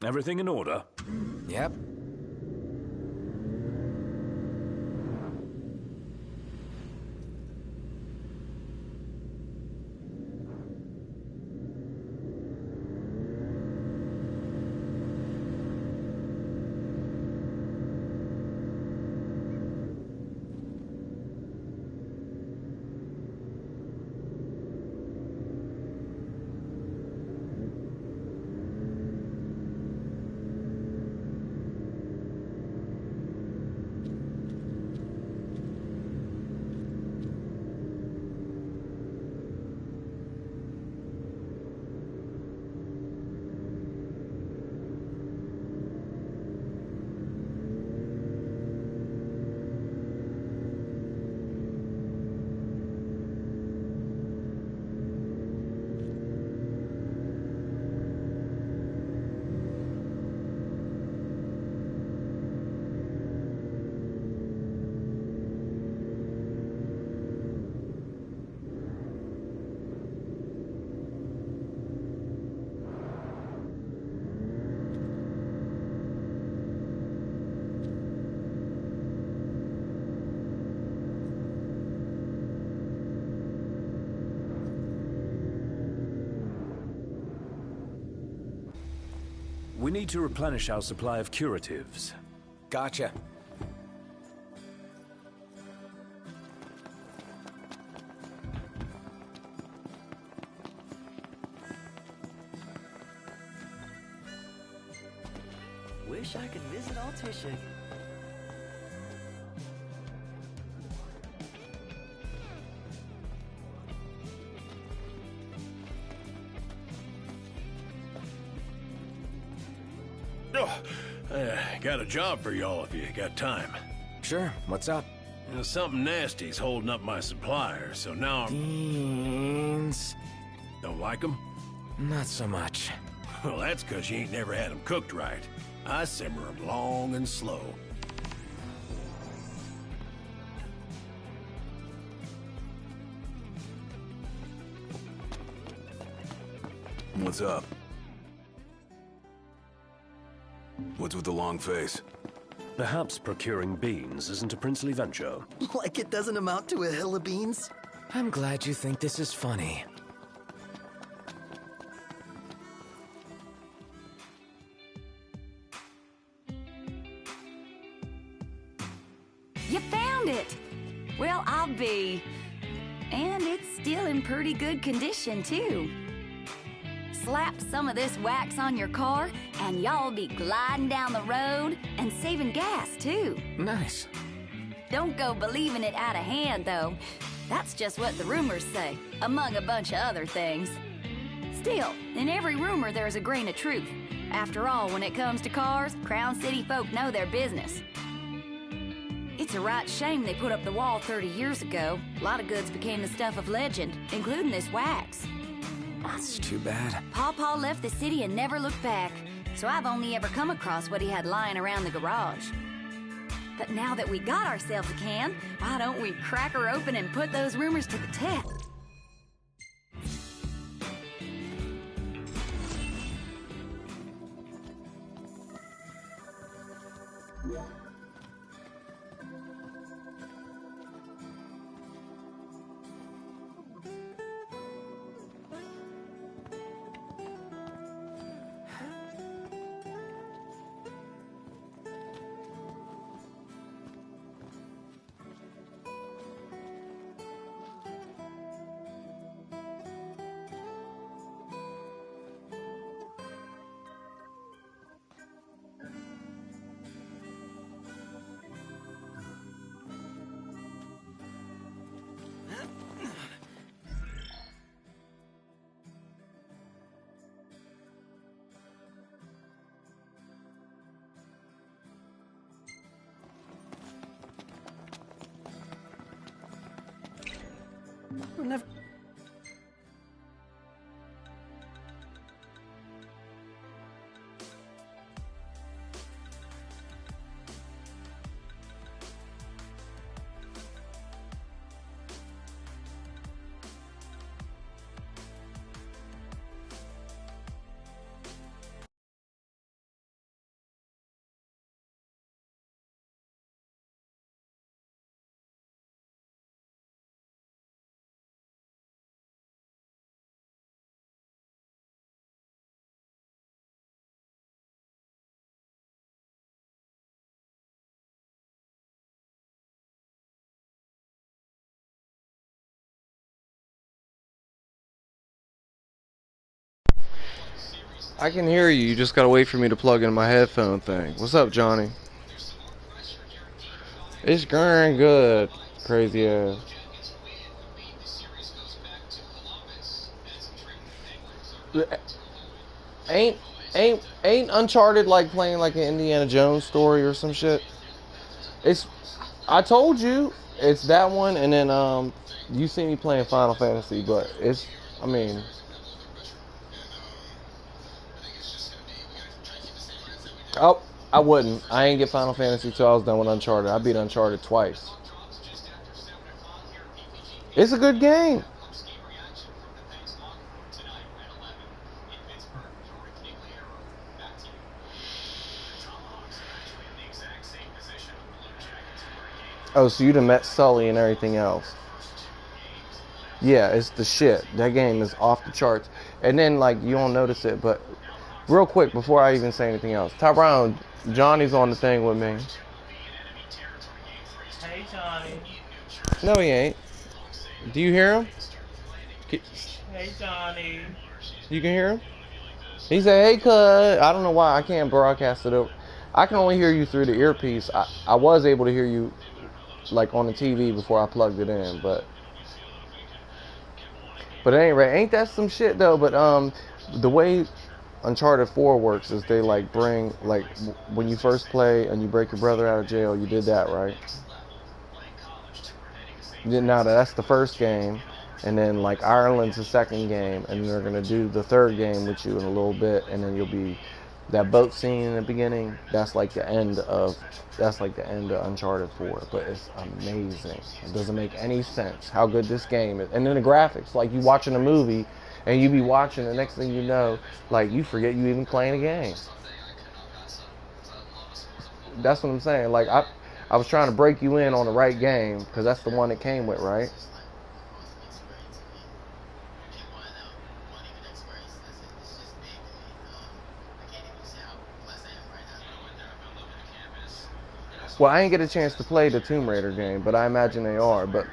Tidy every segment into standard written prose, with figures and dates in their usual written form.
Everything in order? Yep. We need to replenish our supply of curatives. Gotcha. Wish I could visit Altisha. Got a job for y'all if you got time. Sure, what's up? Something nasty's holding up my suppliers, so now I'm... Beans. Don't like them? Not so much. Well, that's because you ain't never had them cooked right. I simmer them long and slow. What's up? What's with the long face? Perhaps procuring beans isn't a princely venture. Like it doesn't amount to a hill of beans? I'm glad you think this is funny. You found it! Well, I'll be. And it's still in pretty good condition, too. Slap some of this wax on your car, and y'all be gliding down the road and saving gas, too. Nice. Don't go believing it out of hand, though. That's just what the rumors say, among a bunch of other things. Still, in every rumor there's a grain of truth. After all, when it comes to cars, Crown City folk know their business. It's a right shame they put up the wall 30 years ago. A lot of goods became the stuff of legend, including this wax. That's too bad. Pawpaw left the city and never looked back, so I've only ever come across what he had lying around the garage. But now that we got ourselves a can, why don't we crack her open and put those rumors to the test? Never. I can hear you. You just gotta wait for me to plug in my headphone thing. What's up, Johnny? It's going good, crazy ass. Ain't Uncharted like playing like an Indiana Jones story or some shit? I told you it's that one, and then you see me playing Final Fantasy, but I mean, oh, I wouldn't. I ain't get Final Fantasy till I was done with Uncharted. I beat Uncharted twice. It's a good game. Oh, so you done met Sully and everything else. Yeah, it's the shit. That game is off the charts. And then, like, you don't notice it, but real quick, before I even say anything else, Tyrone, Johnny's on the thing with me. Hey, Johnny. No, he ain't. Do you hear him? Hey, Johnny. You can hear him? He said, hey, cuz. I don't know why I can't broadcast it over. I can only hear you through the earpiece. I was able to hear you, like, on the TV before I plugged it in, but at any rate, ain't that some shit, though? But, the way Uncharted 4 works is they, like, bring, like, when you first play and you break your brother out of jail, you did that, right? Now that's the first game, and then like Ireland's the second game, and they're gonna do the third game with you in a little bit, and then you'll be that boat scene in the beginning. That's like the end of Uncharted 4. But it's amazing. It doesn't make any sense how good this game is, and then the graphics, like you watching a movie, and you be watching, the next thing you know, like you forget you even playing a game. That's what I'm saying. Like I was trying to break you in on the right game, because that's the one it came with, right? Well, I didn't get a chance to play the Tomb Raider game, but I imagine they are. But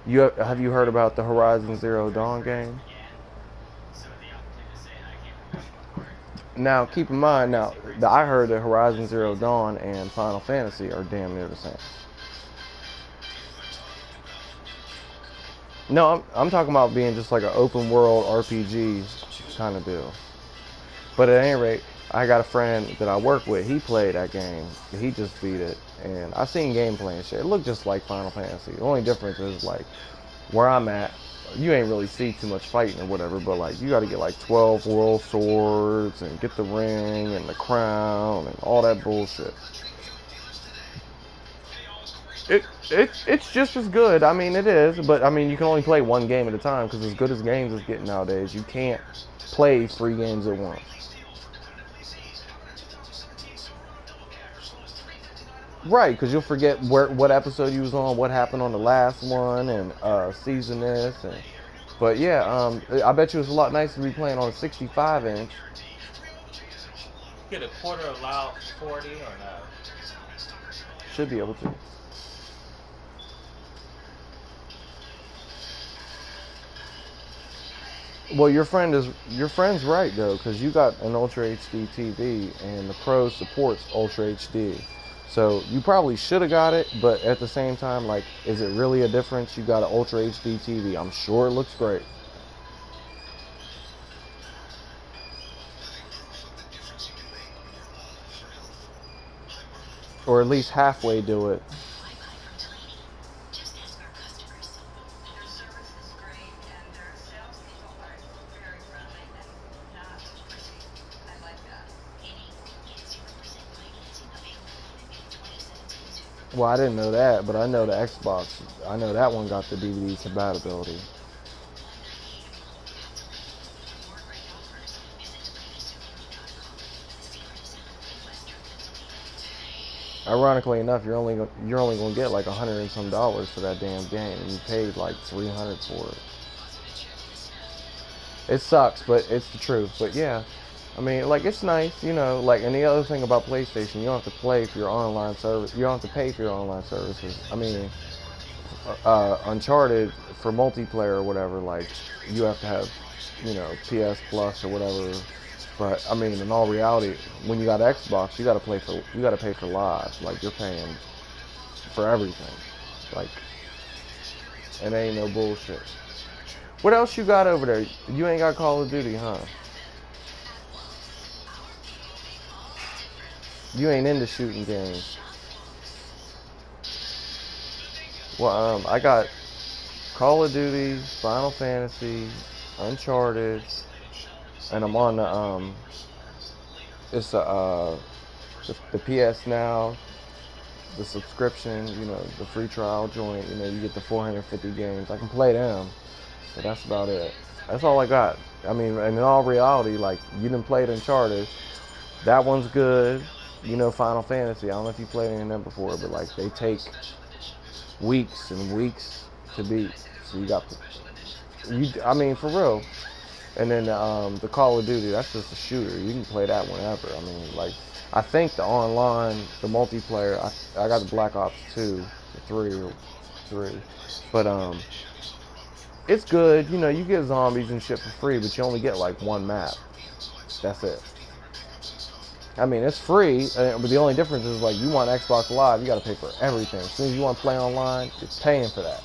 have you heard about the Horizon Zero Dawn game? Now, keep in mind, I heard that Horizon Zero Dawn and Final Fantasy are damn near the same. No, I'm talking about being just like an open world RPG kind of deal. But at any rate, I got a friend that I work with. He played that game. He just beat it, and I seen gameplay and shit. It looked just like Final Fantasy. The only difference is like where I'm at. You ain't really see too much fighting or whatever, but like you got to get like 12 world swords and get the ring and the crown and all that bullshit. It's just as good. I mean, it is, but I mean, you can only play one game at a time, because as good as games is getting nowadays, you can't play 3 games at once. Right, because you'll forget what episode you was on, what happened on the last one, and season this. But yeah, I bet you it's a lot nicer to be playing on a 65-inch. Get a quarter allowed 40 or no? Should be able to. Well, your friend's right though, because you got an Ultra HD TV, and the Pro supports Ultra HD. So you probably should have got it, but at the same time, like, is it really a difference? You got an Ultra HD TV. I'm sure it looks great. Or at least halfway do it. Well, I didn't know that, but I know the Xbox. I know that one got the DVD compatibility. Ironically enough, you're only gonna get like $100 and some for that damn game, and you paid like $300 for it. It sucks, but it's the truth. But yeah, I mean, like, it's nice, you know. Like, and the other thing about PlayStation, you don't have to play for your online service. You don't have to pay for your online services. I mean, Uncharted for multiplayer or whatever, like, you have to have, you know, PS Plus or whatever But I mean, in all reality, when you got Xbox, you gotta pay for live. Like you're paying for everything. Like, it ain't no bullshit. What else you got over there? You ain't got Call of Duty, huh? You ain't into shooting games. Well, I got Call of Duty, Final Fantasy, Uncharted, and I'm on the it's the PS Now, the subscription, you know, the free trial joint. You know, you get the 450 games. I can play them, but that's about it. That's all I got. I mean, and in all reality, like, you didn't play Uncharted. That one's good. You know, Final Fantasy. I don't know if you played any of them before, but like they take weeks and weeks to beat. So you got, I mean, for real. And then the Call of Duty, that's just a shooter. You can play that whenever. I mean, like, I think the online, the multiplayer, I got the Black Ops 2, or 3. But it's good. You know, you get zombies and shit for free, but you only get like one map. That's it. I mean, it's free, but the only difference is, like, you want Xbox Live, you got to pay for everything. As soon as you want to play online, you're paying for that.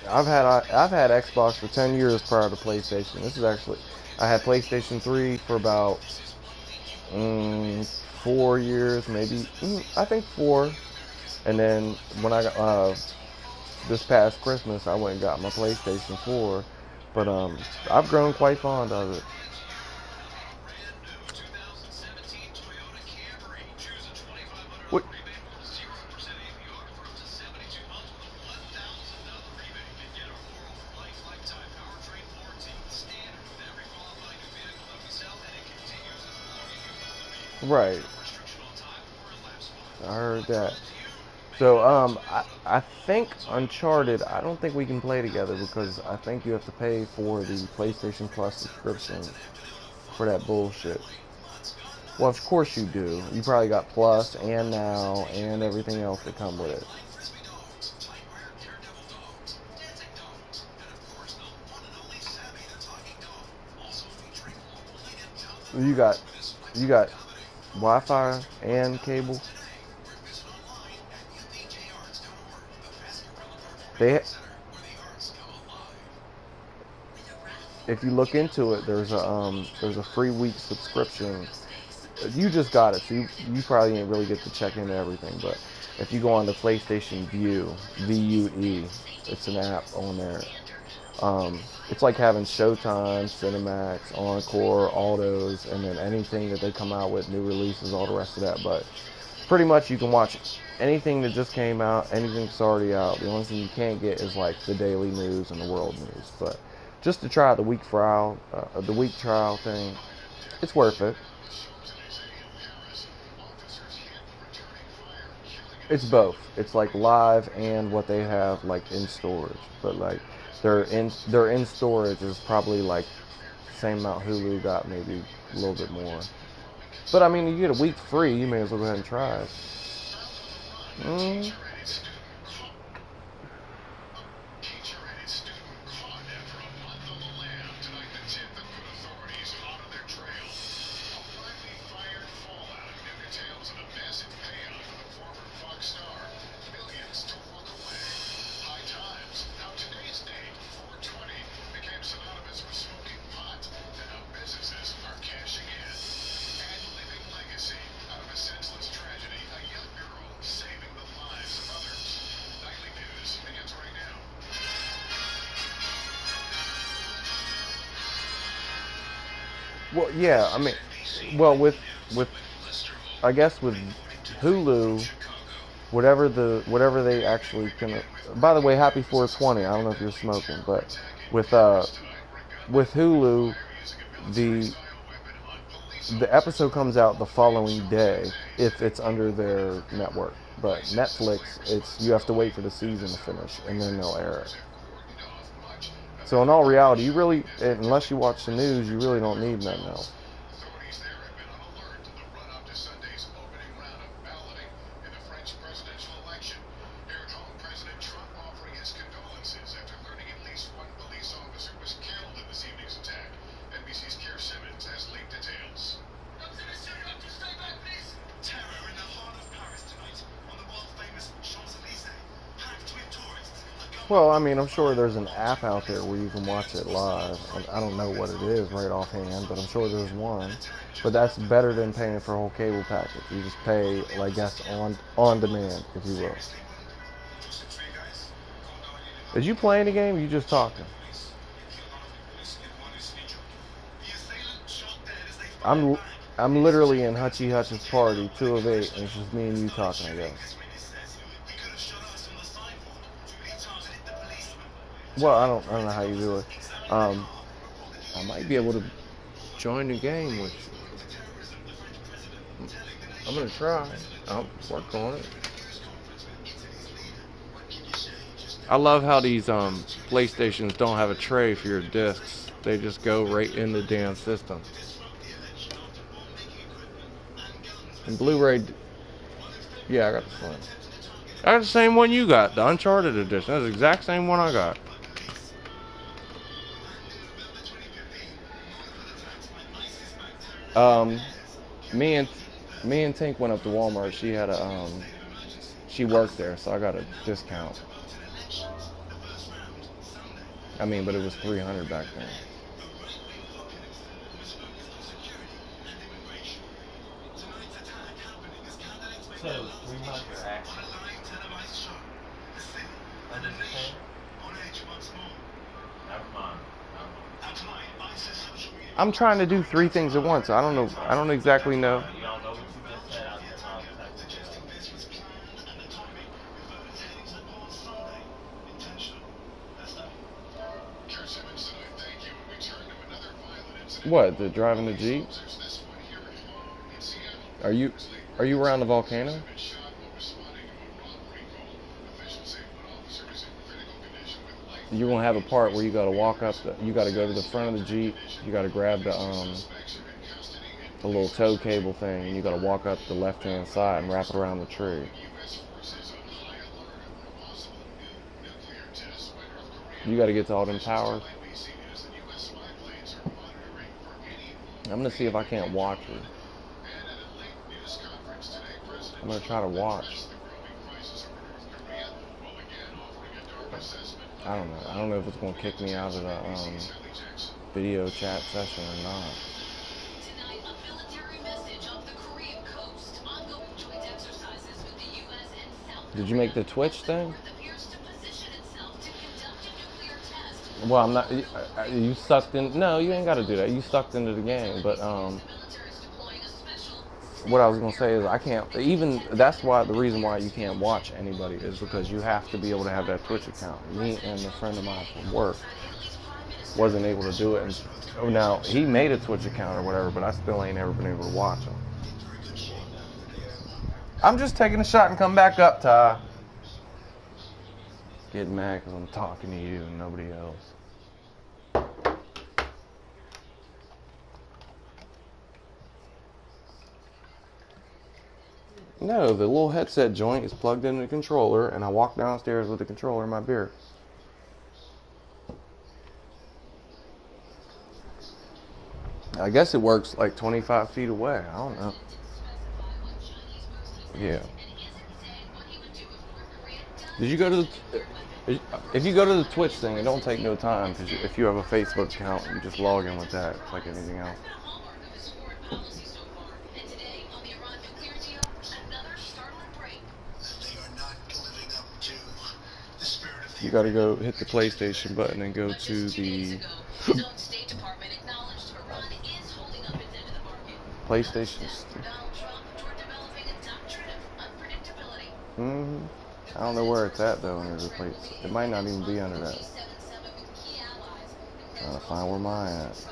I've had Xbox for 10 years prior to PlayStation. This is actually, I had PlayStation 3 for about 4 years, maybe. I think 4. And then when I got this past Christmas, I went and got my PlayStation 4. But I've grown quite fond of it. What? Right. I heard that. So, I think Uncharted, I don't think we can play together because I think you have to pay for the PlayStation Plus subscription for that bullshit. Well, of course you do. You probably got Plus and Now and everything else that come with it. You got Wi-Fi and cable. If you look into it, there's a free week subscription. You just got it, so you probably ain't really get to check into everything. But if you go on the PlayStation Vue, VUE, it's an app on there. It's like having Showtime, Cinemax, Encore, all those, and then anything that they come out with, new releases, all the rest of that. But pretty much you can watch anything that just came out, anything that's already out. The only thing you can't get is like the daily news and the world news. But just to try the week trial thing, it's worth it. It's both. It's like live and what they have like in storage. But like their in storage is probably like the same amount Hulu got, maybe a little bit more. But I mean, you get a week free, you may as well go ahead and try it. Well, yeah, I mean, well, with I guess with Hulu, whatever they actually can. By the way, happy 420. I don't know if you're smoking, but with Hulu, the episode comes out the following day if it's under their network. But Netflix, you have to wait for the season to finish and then they'll air it. So in all reality, you really, unless you watch the news, you really don't need nothing else. Well, I mean, I'm sure there's an app out there where you can watch it live. I don't know what it is right offhand, but I'm sure there's one. But that's better than paying for a whole cable package. You just pay, I guess, on demand, if you will. Is you playing the game or you just talking? I'm literally in Hutchie Hutch's party, 2 of 8, and it's just me and you talking, I guess. Well, I don't know how you do it. I might be able to join the game with you. I'm gonna try. I'll work on it. I love how these PlayStations don't have a tray for your discs. They just go right in the damn system. And Blu-ray, yeah, I got the Slim. I got the same one you got, the Uncharted edition. That's the exact same one I got. Me and Tink went up to Walmart. She had a she worked there, so I got a discount. I mean, but it was $300 back then. So 300 actually. Understand? Never mind. I'm trying to do 3 things at once. I don't know. I don't exactly know. You don't know what you just said out there. What? The driving the Jeep? Are you around the volcano? You're gonna have a part where you gotta walk up. You gotta go to the front of the Jeep. You gotta grab the little tow cable thing, and you gotta walk up the left-hand side and wrap it around the tree. You gotta get to all them towers. I'm gonna see if I can't watch it. I'm gonna try to watch. I don't know. I don't know if it's gonna kick me out of the video chat session or not. Did you make the Twitch thing? Well, I'm not. You sucked in. No, you ain't got to do that. You sucked into the game. But what I was gonna say is I can't. Even that's why the reason why you can't watch anybody is because you have to be able to have that Twitch account. Me and a friend of mine from work wasn't able to do it. And now he made a Twitch account or whatever, but I still ain't ever been able to watch him. I'm just taking a shot and come back up, Ty. Getting mad because I'm talking to you and nobody else. No, the little headset joint is plugged into the controller, and I walk downstairs with the controller in my beer. I guess it works like 25 feet away. I don't know. Yeah. Did you go to the... If you go to the Twitch thing, it don't take no time, because if you have a Facebook account, you just log in with that. It's like anything else. You gotta go hit the PlayStation button and go to the PlayStation. I don't know where it's at though under the place. It might not even be under that. Trying to find where mine at.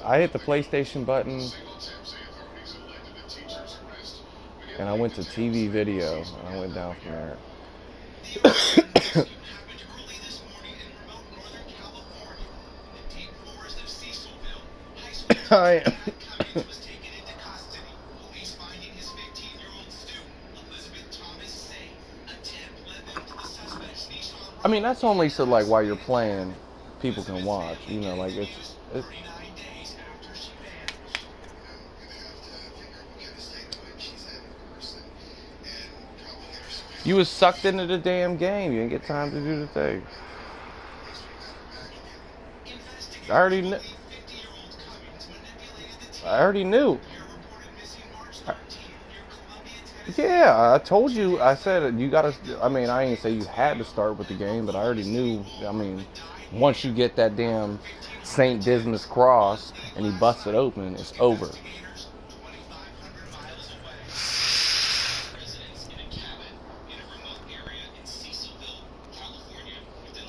I hit the PlayStation button and I went to TV video and I went down from there. I mean, that's only so like while you're playing, people can watch. You know, like it's you was sucked into the damn game. You didn't get time to do the thing. I already knew. Yeah, I told you. I said you gotta. I mean, I ain't say you had to start with the game, but I already knew. I mean, once you get that damn Saint Dismas cross and he busts it open, it's over.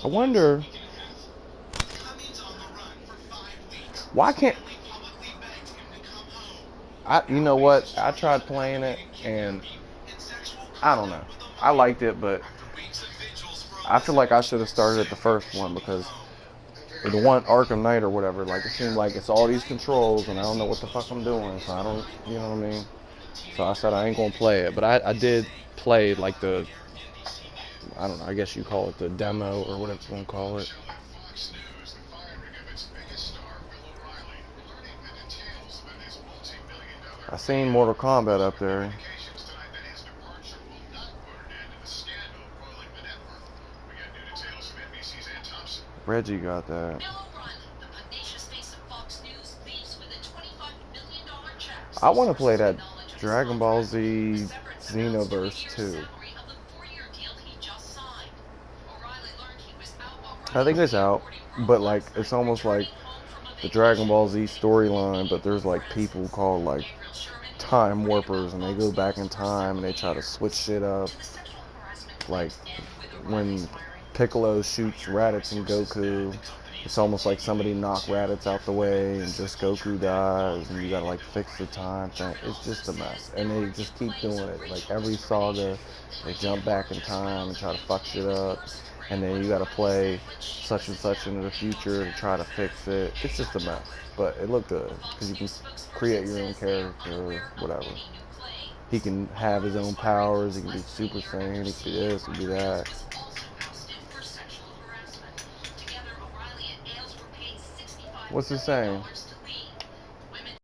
I wonder why can't I? You know what? I tried playing it and I don't know. I liked it, but I feel like I should have started at the first one because the one Arkham Knight or whatever. Like it seemed like it's all these controls and I don't know what the fuck I'm doing. So I don't, you know what I mean? So I said I ain't gonna play it, but I did play like the. I don't know, I guess you call it the demo or whatever you want to call it. I seen Mortal Kombat up there. Reggie got that. I want to play that Dragon Ball Z Xenoverse 2. I think it's out, but like it's almost like the Dragon Ball Z storyline, but there's like people called like time warpers and they go back in time and they try to switch shit up. Like when Piccolo shoots Raditz and Goku, it's almost like somebody knocked Raditz out the way and just Goku dies and you gotta like fix the time thing. It's just a mess. And they just keep doing it. Like every saga, they jump back in time and try to fuck shit up. And then you gotta play such and such into the future to try to fix it. It's just a mess, but it looked good because you can create your own character, whatever. He can have his own powers. He can be Super Saiyan. He can be this. He can be that. What's it saying?